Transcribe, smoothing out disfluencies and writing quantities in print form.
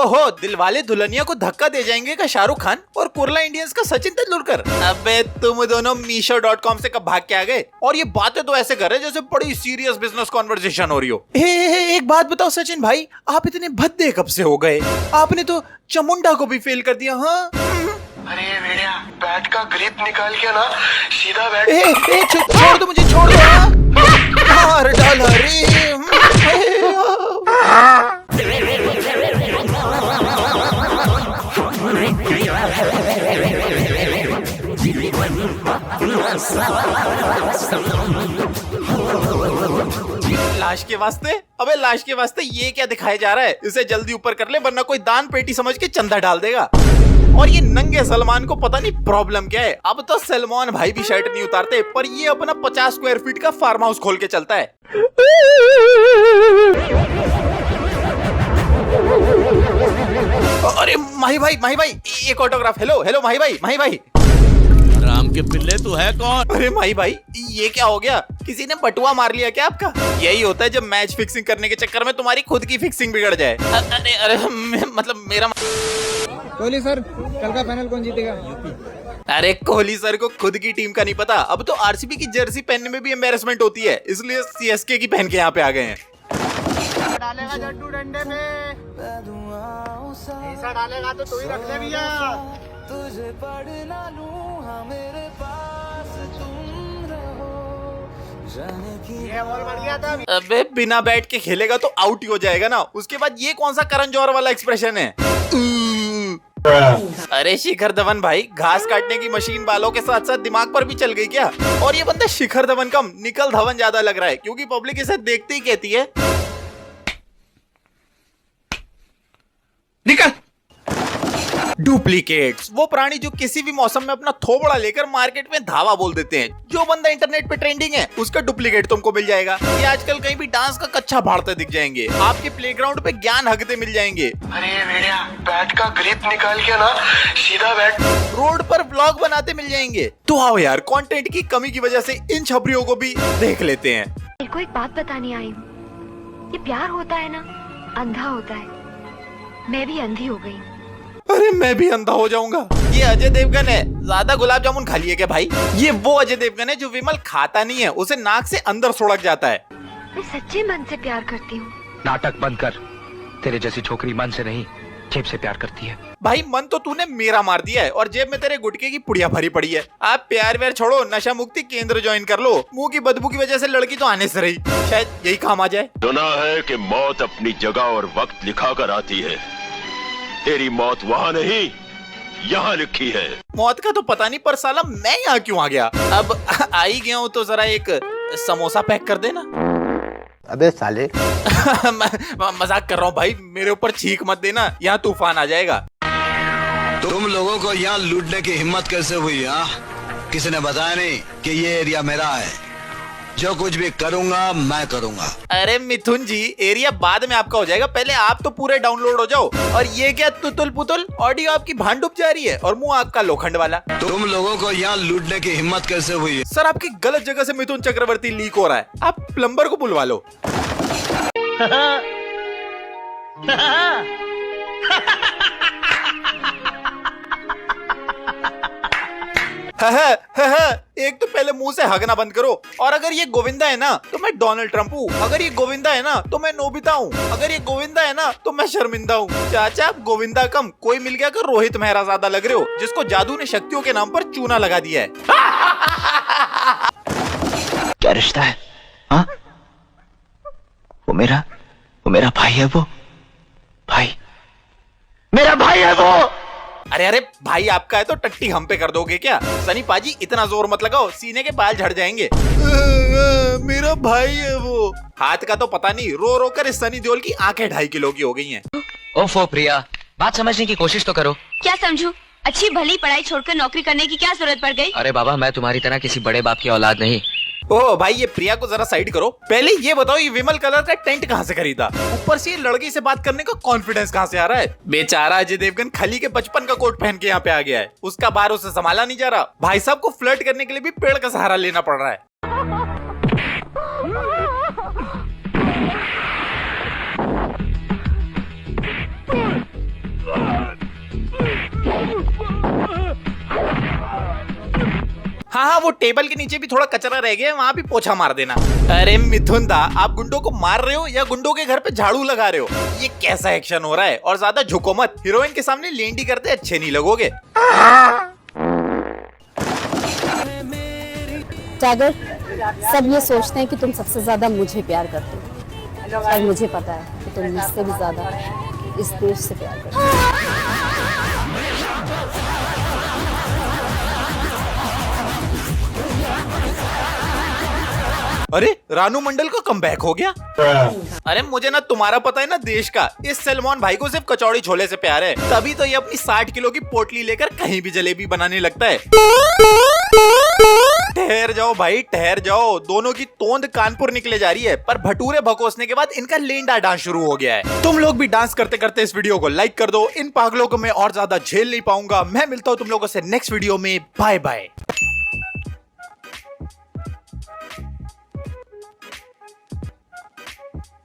ओहो, दिलवाले दुल्हनिया को धक्का दे जाएंगे का शाहरुख खान और कुर्ला इंडियंस का सचिन तेंदुलकर। अबे तुम दोनों मीशो.com से कब भाग के आ गए? और ये बातें तो ऐसे कर रहे जैसे बड़ी सीरियस बिजनेस कॉन्वर्सेशन हो रही हो। एक बात बताओ सचिन भाई, आप इतने भद्दे कब से हो गए? आपने तो चमुंडा को भी फेल कर दिया। हाँ अरे बेड़िया, बैट का ग्रिप निकाल के ना सीधा बैट। छोड़ दो मुझे, छोड़ दो। मार डाला रे। लाश के वास्ते, अबे लाश के वास्ते ये क्या दिखाया जा रहा है? इसे जल्दी ऊपर कर ले वरना कोई दान पेटी समझ के चंदा डाल देगा। और ये नंगे सलमान को पता नहीं प्रॉब्लम क्या है। अब तो सलमान भाई भी शर्ट नहीं उतारते, पर ये अपना 50 स्क्वायर फीट का फार्म हाउस खोल के चलता है। अरे माही भाई एक ऑटोग्राफ। हेलो माही भाई। राम के पिल्ले तू है कौन? अरे माही भाई, ये क्या हो गया? किसी ने बटुआ मार लिया क्या आपका? यही होता है जब मैच फिक्सिंग करने के चक्कर में तुम्हारी खुद की फिक्सिंग बिगड़ जाए। अरे मतलब मेरा। कोहली सर, कल का फाइनल कौन जीतेगा? अरे कोहली सर को खुद की टीम का नहीं पता। अब तो आरसीबी की जर्सी पहनने में भी एम्बैरेसमेंट होती है, इसलिए सीएसके की पहन के यहाँ पे आ गए हैं। डालेगा जट्टू डंडे में, ऐसा डालेगा तो तू ही रख ले भैया। तुझे पढ़ना लूं मेरे पास तुम रहो, ये बॉल बढ़िया था। अबे बिना बैट के खेलेगा तो आउट ही हो जाएगा ना। उसके बाद ये कौन सा करण जौहर वाला एक्सप्रेशन है? अरे शिखर धवन भाई, घास काटने की मशीन बालों के साथ साथ दिमाग पर भी चल गई क्या? और ये बंदा शिखर धवन कम निकल धवन ज्यादा लग रहा है, क्योंकि पब्लिक इसे देखते ही कहती है निकल। डुप्लीकेट्स, वो प्राणी जो किसी भी मौसम में अपना थोबड़ा लेकर मार्केट में धावा बोल देते हैं। जो बंदा इंटरनेट पे ट्रेंडिंग है उसका डुप्लीकेट तुमको मिल जाएगा। ये आजकल कहीं भी डांस का कच्चा भाड़ते दिख जाएंगे, आपके प्लेग्राउंड पे ज्ञान हकते मिल जाएंगे। अरे बेड़िया, बैट का ग्रिप निकाल के ना सीधा बैट। रोड पर व्लॉग बनाते मिल जाएंगे। तो आओ यार, कंटेंट की कमी की वजह से इन छपरियों को भी देख लेते हैं। मेरे को एक बात बतानी आई हूँ, ये प्यार होता है ना, अंधा होता है। मैं भी अंधी हो गई। अरे मैं भी अंधा हो जाऊंगा। ये अजय देवगन है, ज्यादा गुलाब जामुन खा लिए क्या भाई? ये वो अजय देवगन है जो विमल खाता नहीं है, उसे नाक से अंदर सुड़क जाता है। मैं सच्चे मन से प्यार करती हूँ। नाटक बंद कर, तेरे जैसी छोकरी मन से नहीं जेब से प्यार करती है। भाई मन तो तूने मेरा मार दिया है और जेब में तेरे गुटके की पुड़िया भरी पड़ी है। आप प्यार व्यार छोड़ो, नशा मुक्ति केंद्र ज्वाइन कर लो। मुंह की बदबू की वजह से लड़की तो आने से रही, शायद यही काम आ जाए। सुना है कि मौत अपनी जगह और वक्त लिखा कर आती है। तेरी मौत वहाँ नहीं, यहाँ लिखी है। मौत का तो पता नहीं, पर साला मैं यहाँ क्यों आ गया? अब आ ही गया हूँ तो जरा एक समोसा पैक कर देना। अबे साले। मजाक कर रहा हूँ भाई, मेरे ऊपर चीख मत देना, यहाँ तूफान आ जाएगा। तुम लोगों को यहाँ लूटने की हिम्मत कैसे हुई? किसी ने बताया नहीं कि ये एरिया मेरा है? जो कुछ भी करूंगा मैं करूंगा। अरे मिथुन जी, एरिया बाद में आपका हो जाएगा, पहले आप तो पूरे डाउनलोड हो जाओ। और ये क्या तुतुल पुतुल, ऑडियो आपकी भांड डूब जा रही है और मुंह आपका लोखंड वाला। तुम लोगों को यहाँ लूटने की हिम्मत कैसे हुई? सर आपकी गलत जगह से मिथुन चक्रवर्ती लीक हो रहा है, आप प्लम्बर को बुलवा लो। एक तो पहले मुंह से हगना बंद करो। और अगर ये गोविंदा है ना तो मैं डोनाल्ड ट्रंप हूँ, अगर ये गोविंदा है ना तो मैं नोबिता हूँ, अगर ये गोविंदा है ना तो मैं शर्मिंदा हूँ। चाचा गोविंदा कम कोई मिल गया कर रोहित मेहरा ज्यादा लग रहे हो, जिसको जादू ने शक्तियों के नाम पर चूना लगा दिया है। क्या रिश्ता है? हाँ, वो मेरा भाई है। वो भाई मेरा भाई है वो। अरे भाई आपका है तो टट्टी हम पे कर दोगे क्या? सनी पाजी इतना जोर मत लगाओ, सीने के बाल झड़ जाएंगे। मेरा भाई है वो। हाथ का तो पता नहीं, रो रो कर इस सनी देओल की आंखें 2.5 किलो की हो गई हैं। ओफो प्रिया, बात समझने की कोशिश तो करो। क्या समझूं? अच्छी भली पढ़ाई छोड़कर नौकरी करने की क्या जरूरत पड़ गई? अरे बाबा, मैं तुम्हारी तरह किसी बड़े बाप की औलाद नहीं। ओ भाई, ये प्रिया को जरा साइड करो। पहले ये बताओ, ये विमल कलर का टेंट कहाँ से खरीदा? ऊपर से ये लड़की से बात करने का कॉन्फिडेंस कहाँ से आ रहा है? बेचारा अजय देवगन खली के 55 का कोट पहन के यहाँ पे आ गया है, उसका बार उसे संभाला नहीं जा रहा। भाई साहब को फ्लर्ट करने के लिए भी पेड़ का सहारा लेना पड़ रहा है। वो टेबल के नीचे भी थोड़ा कचरा रह गया है, वहाँ भी पोछा मार देना। अरे मिथुन दा, आप गुंडों को मार रहे हो या गुंडों के घर पे झाड़ू लगा रहे हो? ये कैसा एक्शन हो रहा है? और ज्यादा झुको मत, हीरोइन के सामने लेंडी करते अच्छे नहीं लगोगे। टाइगर, सब ये सोचते हैं कि तुम सबसे ज्यादा मुझे प्यार करते हो, और मुझे पता है कि तुम मुझसे भी ज्यादा इस देश से प्यार करते हो। अरे रानू मंडल का कमबैक हो गया। अरे मुझे ना तुम्हारा पता है ना देश का, इस सलमान भाई को सिर्फ कचौड़ी छोले से प्यार है, तभी तो ये अपनी 60 किलो की पोटली लेकर कहीं भी जलेबी बनाने लगता है। ठहर जाओ भाई, ठहर जाओ, दोनों की तोंद कानपुर निकले जा रही है, पर भटूरे भकोसने के बाद इनका लेंडा डांस शुरू हो गया है। तुम लोग भी डांस करते करते इस वीडियो को लाइक कर दो, इन पागलों को मैं और ज्यादा झेल नहीं पाऊंगा। मैं मिलता हूँ तुम लोगों से नेक्स्ट वीडियो में, बाय बाय।